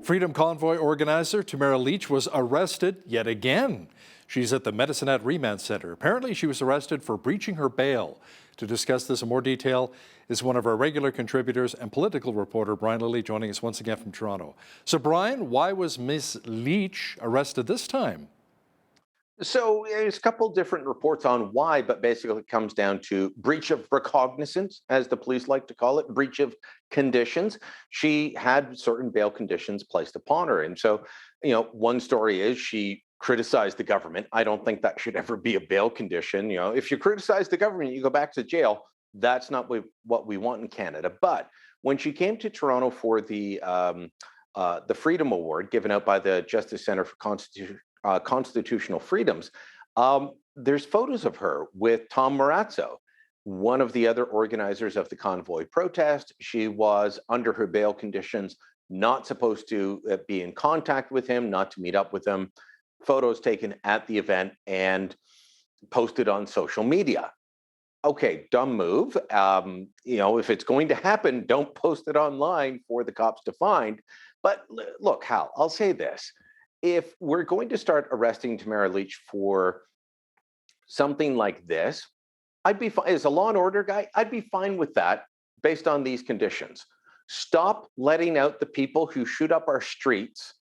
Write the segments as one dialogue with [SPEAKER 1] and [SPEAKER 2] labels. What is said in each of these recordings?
[SPEAKER 1] Freedom Convoy organizer Tamara Lich was arrested yet again. She's at the Medicinet Remand Center. Apparently, she was arrested for breaching her bail. To discuss this in more detail is one of our regular contributors and political reporter, Brian Lilley, joining us once again from Toronto. So, Brian, why was Ms. Lich arrested this time?
[SPEAKER 2] So there's a couple different reports on why, but basically it comes down to breach of recognizance, as the police like to call it, breach of conditions. She had certain bail conditions placed upon her. And so, one story is she criticized the government. I don't think that should ever be a bail condition. If you criticize the government, you go back to jail. That's not what we want in Canada. But when she came to Toronto for the Freedom Award given out by the Justice Center for Constitutional Freedoms, there's photos of her with Tom Marazzo, one of the other organizers of the convoy protest. She was under her bail conditions, not supposed to be in contact with him, not to meet up with him. Photos taken at the event and posted on social media. Okay, dumb move. If it's going to happen, don't post it online for the cops to find. But look, Hal, I'll say this. If we're going to start arresting Tamara Lich for something like this, I'd be fine. As a law and order guy, I'd be fine with that based on these conditions. Stop letting out the people who shoot up our streets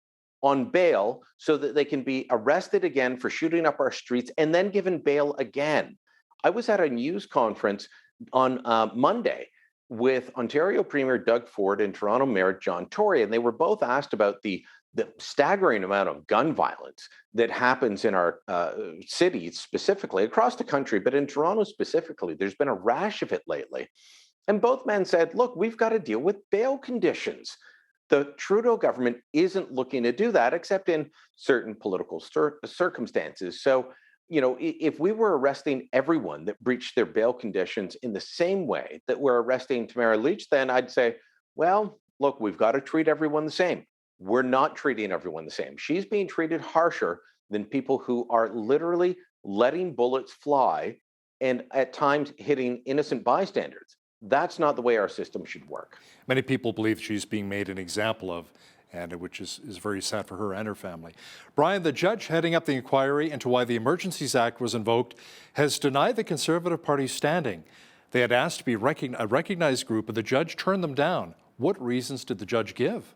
[SPEAKER 2] on bail so that they can be arrested again for shooting up our streets and then given bail again. I was at a news conference on Monday with Ontario Premier Doug Ford and Toronto Mayor John Tory, and they were both asked about the staggering amount of gun violence that happens in our cities, specifically across the country, but in Toronto specifically, there's been a rash of it lately. And both men said, look, we've got to deal with bail conditions. The Trudeau government isn't looking to do that, except in certain political circumstances. So, if we were arresting everyone that breached their bail conditions in the same way that we're arresting Tamara Lich, then I'd say, well, look, we've got to treat everyone the same. We're not treating everyone the same. She's being treated harsher than people who are literally letting bullets fly and at times hitting innocent bystanders. That's not the way our system should work.
[SPEAKER 1] Many people believe she's being made an example of, and which is very sad for her and her family. Brian, the judge heading up the inquiry into why the Emergencies Act was invoked has denied the Conservative Party's standing. They had asked to be a recognized group, but the judge turned them down. What reasons did the judge give?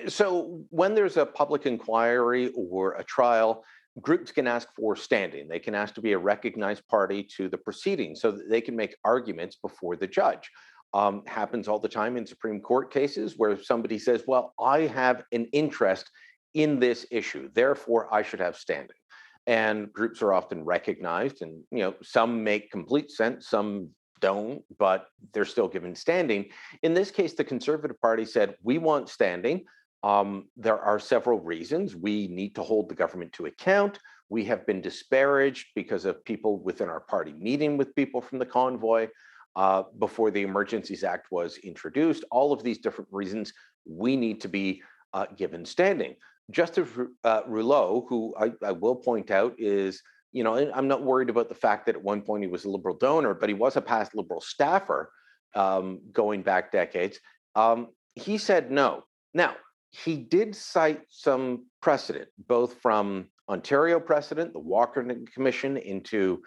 [SPEAKER 2] So when there's a public inquiry or a trial, groups can ask for standing. They can ask to be a recognized party to the proceedings so that they can make arguments before the judge. Happens all the time in Supreme Court cases where somebody says, well, I have an interest in this issue, therefore I should have standing. And groups are often recognized, and some make complete sense, some don't, but they're still given standing. In this case, the Conservative Party said, we want standing. There are several reasons. We need to hold the government to account. We have been disparaged because of people within our party meeting with people from the convoy before the Emergencies Act was introduced. All of these different reasons, we need to be given standing. Justice Rouleau, who I will point out is, I'm not worried about the fact that at one point he was a Liberal donor, but he was a past Liberal staffer going back decades. He said no. Now, he did cite some precedent, both from Ontario precedent, the Walkerton Commission into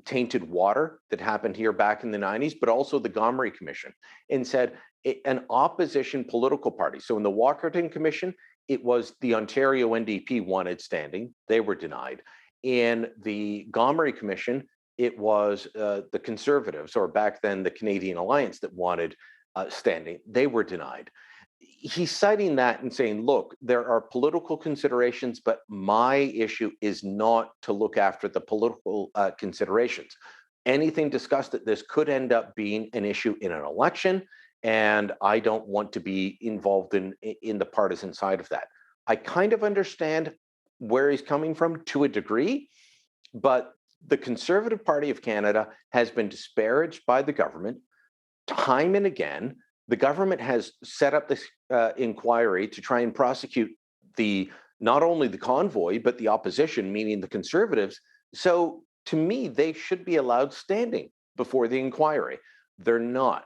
[SPEAKER 2] tainted water that happened here back in the 90s, but also the Gomery Commission, and said an opposition political party. So in the Walkerton Commission, it was the Ontario NDP wanted standing. They were denied. In the Gomery Commission, it was the Conservatives, or back then the Canadian Alliance, that wanted standing. They were denied. He's citing that and saying, look, there are political considerations, but my issue is not to look after the political considerations. Anything discussed at this could end up being an issue in an election, and I don't want to be involved in the partisan side of that. I kind of understand where he's coming from to a degree, but the Conservative Party of Canada has been disparaged by the government time and again. The government has set up this inquiry to try and prosecute not only the convoy, but the opposition, meaning the Conservatives. So to me, they should be allowed standing before the inquiry. They're not.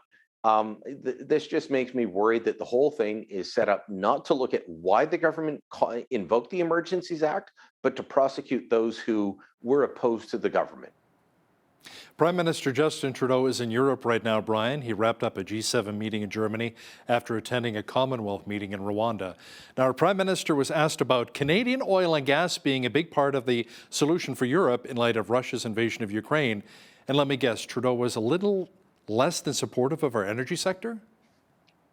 [SPEAKER 2] This just makes me worried that the whole thing is set up not to look at why the government invoked the Emergencies Act, but to prosecute those who were opposed to the government.
[SPEAKER 1] Prime Minister Justin Trudeau is in Europe right now, Brian. He wrapped up a G7 meeting in Germany after attending a Commonwealth meeting in Rwanda. Now, our Prime Minister was asked about Canadian oil and gas being a big part of the solution for Europe in light of Russia's invasion of Ukraine. And let me guess, Trudeau was a little less than supportive of our energy sector?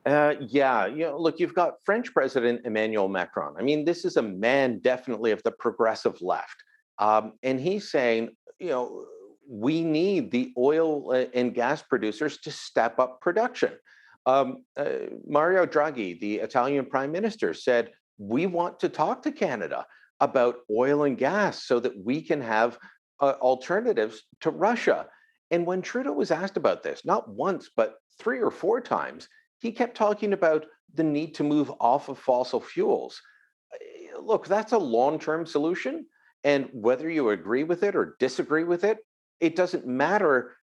[SPEAKER 2] Yeah, look, you've got French President Emmanuel Macron. I mean, this is a man definitely of the progressive left. And he's saying, we need the oil and gas producers to step up production. Mario Draghi, the Italian prime minister, said, we want to talk to Canada about oil and gas so that we can have alternatives to Russia. And when Trudeau was asked about this, not once, but 3 or 4 times, he kept talking about the need to move off of fossil fuels. Look, that's a long-term solution. And whether you agree with it or disagree with it, it doesn't matter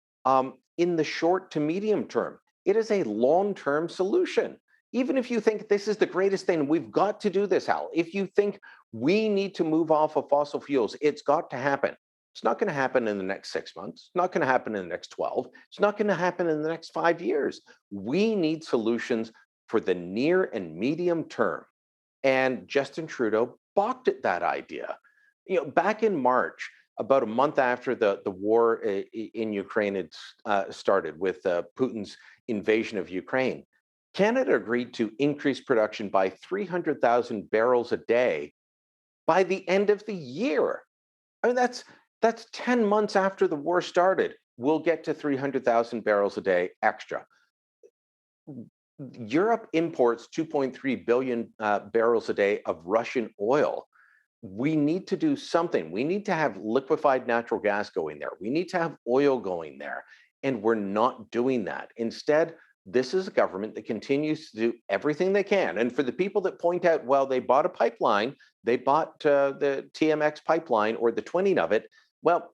[SPEAKER 2] in the short to medium term. It is a long-term solution. Even if you think this is the greatest thing, we've got to do this, Hal. If you think we need to move off of fossil fuels, it's got to happen. It's not going to happen in the next 6 months. It's not going to happen in the next 12. It's not going to happen in the next 5 years. We need solutions for the near and medium term. And Justin Trudeau balked at that idea. Back in March, about a month after the war in Ukraine had started with Putin's invasion of Ukraine, Canada agreed to increase production by 300,000 barrels a day by the end of the year. I mean, that's 10 months after the war started. We'll get to 300,000 barrels a day extra. Europe imports 2.3 billion barrels a day of Russian oil. We need to do something. We need to have liquefied natural gas going there. We need to have oil going there. And we're not doing that. Instead, this is a government that continues to do everything they can. And for the people that point out, well, they bought a pipeline, they bought the TMX pipeline or the twinning of it. Well,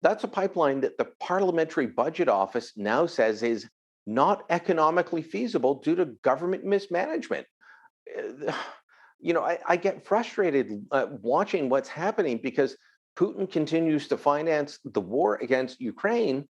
[SPEAKER 2] that's a pipeline that the Parliamentary Budget Office now says is not economically feasible due to government mismanagement. I get frustrated watching what's happening because Putin continues to finance the war against Ukraine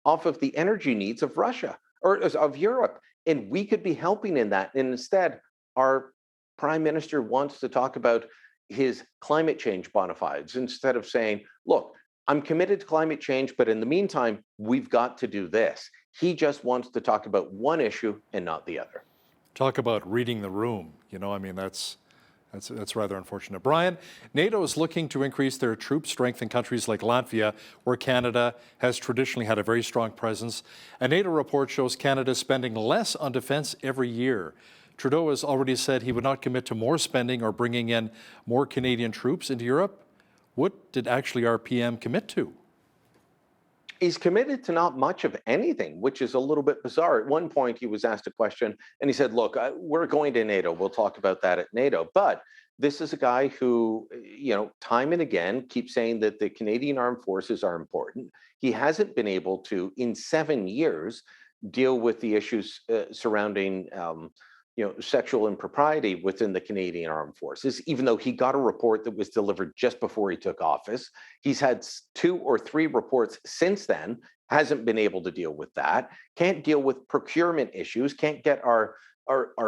[SPEAKER 2] off of the energy needs of Russia or of Europe. And we could be helping in that. And instead, our prime minister wants to talk about his climate change bona fides instead of saying, look, I'm committed to climate change, but in the meantime, we've got to do this. He just wants to talk about one issue and not the other.
[SPEAKER 1] Talk about reading the room. That's rather unfortunate. Brian, NATO is looking to increase their troop strength in countries like Latvia, where Canada has traditionally had a very strong presence. A NATO report shows Canada spending less on defense every year. Trudeau has already said he would not commit to more spending or bringing in more Canadian troops into Europe. What did actually our PM commit to?
[SPEAKER 2] He's committed to not much of anything, which is a little bit bizarre. At one point, he was asked a question and he said, look, we're going to NATO. We'll talk about that at NATO. But this is a guy who, time and again keeps saying that the Canadian Armed Forces are important. He hasn't been able to, in 7 years, deal with the issues surrounding sexual impropriety within the Canadian Armed Forces, even though he got a report that was delivered just before he took office. He's had 2 or 3 reports since then, hasn't been able to deal with that, can't deal with procurement issues, can't get our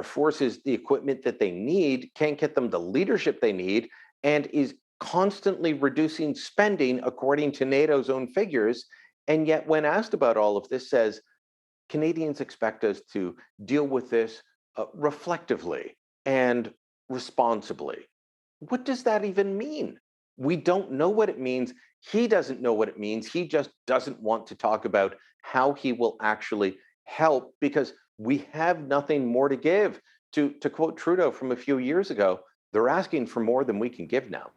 [SPEAKER 2] forces the equipment that they need, can't get them the leadership they need, and is constantly reducing spending according to NATO's own figures. And yet when asked about all of this, says, Canadians expect us to deal with this reflectively and responsibly. What does that even mean? We don't know what it means. He doesn't know what it means. He just doesn't want to talk about how he will actually help because we have nothing more to give. To quote Trudeau from a few years ago, they're asking for more than we can give now.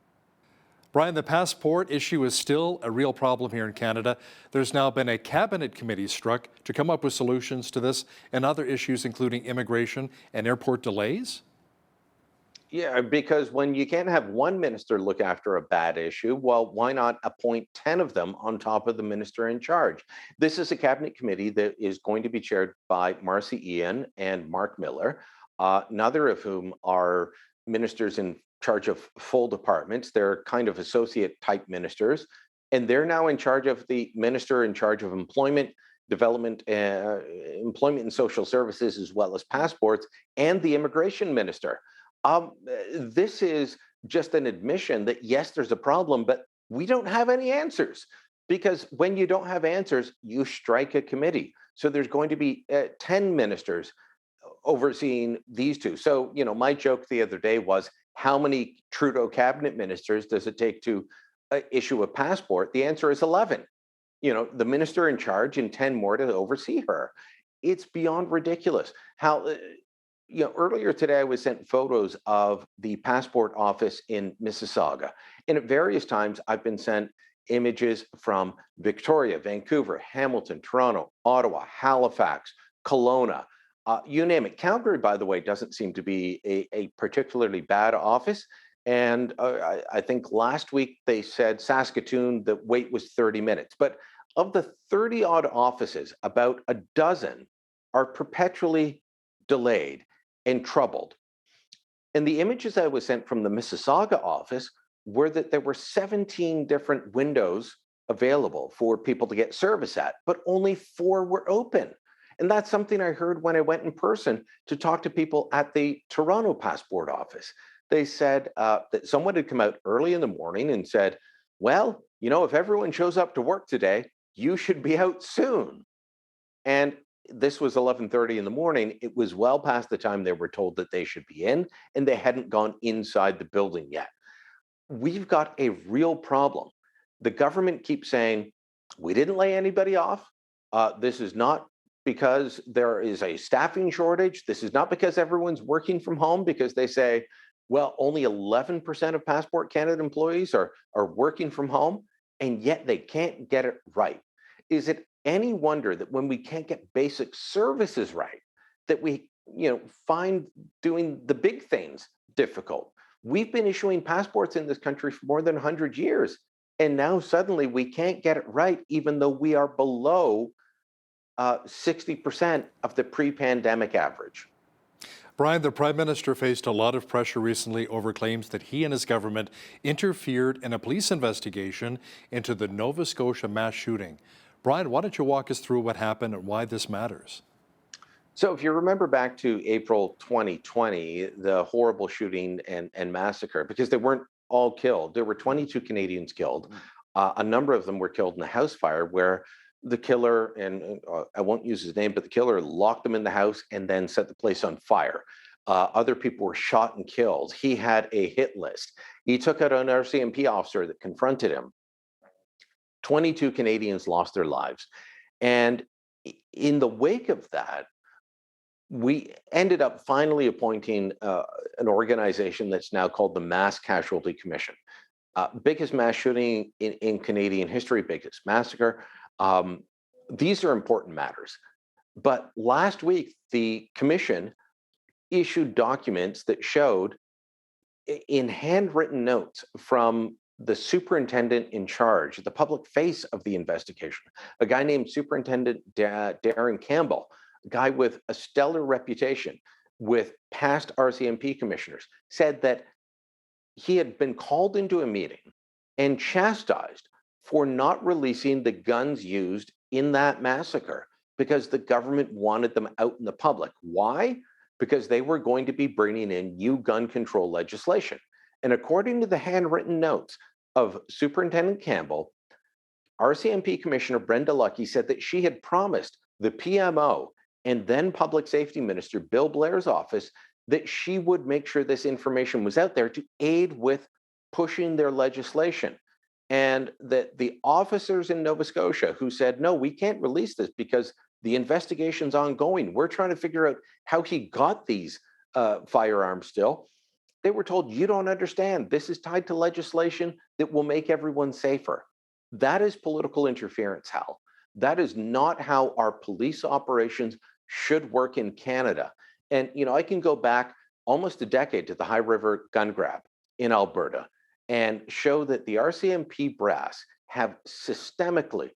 [SPEAKER 1] Brian, the passport issue is still a real problem here in Canada. There's now been a cabinet committee struck to come up with solutions to this and other issues, including immigration and airport delays.
[SPEAKER 2] Yeah, because when you can't have one minister look after a bad issue, well, why not appoint 10 of them on top of the minister in charge? This is a cabinet committee that is going to be chaired by Marcy Ian and Mark Miller, neither of whom are ministers in charge of full departments. They're kind of associate type ministers. And they're now in charge of the minister in charge of employment, development, employment and social services, as well as passports, and the immigration minister. This is just an admission that yes, there's a problem, but we don't have any answers. Because when you don't have answers, you strike a committee. So there's going to be 10 ministers overseeing these two. So, my joke the other day was, how many Trudeau cabinet ministers does it take to issue a passport? The answer is 11. The minister in charge and 10 more to oversee her. It's beyond ridiculous. Earlier today, I was sent photos of the passport office in Mississauga. And at various times, I've been sent images from Victoria, Vancouver, Hamilton, Toronto, Ottawa, Halifax, Kelowna, you name it. Calgary, by the way, doesn't seem to be a particularly bad office. And I think last week they said Saskatoon, the wait was 30 minutes. But of the 30 odd offices, about a dozen are perpetually delayed and troubled. And the images I was sent from the Mississauga office were that there were 17 different windows available for people to get service at, but only 4 were open. And that's something I heard when I went in person to talk to people at the Toronto passport office. They said that someone had come out early in the morning and said, well, if everyone shows up to work today, you should be out soon. And this was 11:30 in the morning. It was well past the time they were told that they should be in, and they hadn't gone inside the building yet. We've got a real problem. The government keeps saying, we didn't lay anybody off. This is not because there is a staffing shortage. This is not because everyone's working from home, because they say, well, only 11% of Passport Canada employees are working from home, and yet they can't get it right. Is it any wonder that when we can't get basic services right, that we find doing the big things difficult? We've been issuing passports in this country for more than 100 years, and now suddenly we can't get it right, even though we are below 60% of the pre-pandemic average.
[SPEAKER 1] Brian, the Prime Minister faced a lot of pressure recently over claims that he and his government interfered in a police investigation into the Nova Scotia mass shooting. Brian, why don't you walk us through what happened and why this matters?
[SPEAKER 2] So if you remember back to April 2020, the horrible shooting and massacre, because they weren't all killed, there were 22 Canadians killed. A number of them were killed in a house fire where the killer, and I won't use his name, but the killer locked them in the house and then set the place on fire. Other people were shot and killed. He had a hit list. He took out an RCMP officer that confronted him. 22 Canadians lost their lives. And in the wake of that, we ended up finally appointing an organization that's now called the Mass Casualty Commission. Biggest mass shooting in Canadian history, biggest massacre. These are important matters. But last week, the commission issued documents that showed in handwritten notes from the superintendent in charge, the public face of the investigation, a guy named Superintendent Darren Campbell, a guy with a stellar reputation with past RCMP commissioners, said that he had been called into a meeting and chastised for not releasing the guns used in that massacre because the government wanted them out in the public. Why? Because they were going to be bringing in new gun control legislation. And according to the handwritten notes of Superintendent Campbell, RCMP Commissioner Brenda Lucki said that she had promised the PMO and then Public Safety Minister Bill Blair's office that she would make sure this information was out there to aid with pushing their legislation. And that the officers in Nova Scotia who said, no, we can't release this because the investigation's ongoing. We're trying to figure out how he got these firearms still. They were told, you don't understand. This is tied to legislation that will make everyone safer. That is political interference, Hal. That is not how our police operations should work in Canada. And, I can go back almost a decade to the High River gun grab in Alberta and show that the RCMP brass have systemically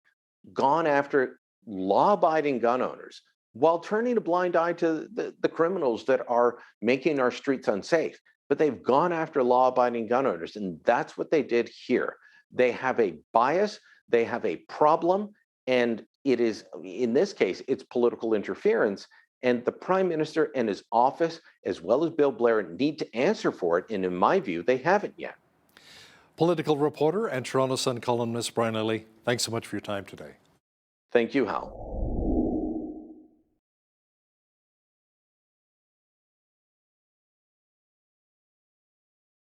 [SPEAKER 2] gone after law-abiding gun owners while turning a blind eye to the criminals that are making our streets unsafe. But they've gone after law-abiding gun owners, and that's what they did here. They have a bias, they have a problem, and it is, in this case, it's political interference. And the Prime Minister and his office, as well as Bill Blair, need to answer for it. And in my view, they haven't yet.
[SPEAKER 1] Political reporter and Toronto Sun columnist Brian Lilley, thanks so much for your time today.
[SPEAKER 2] Thank you, Hal.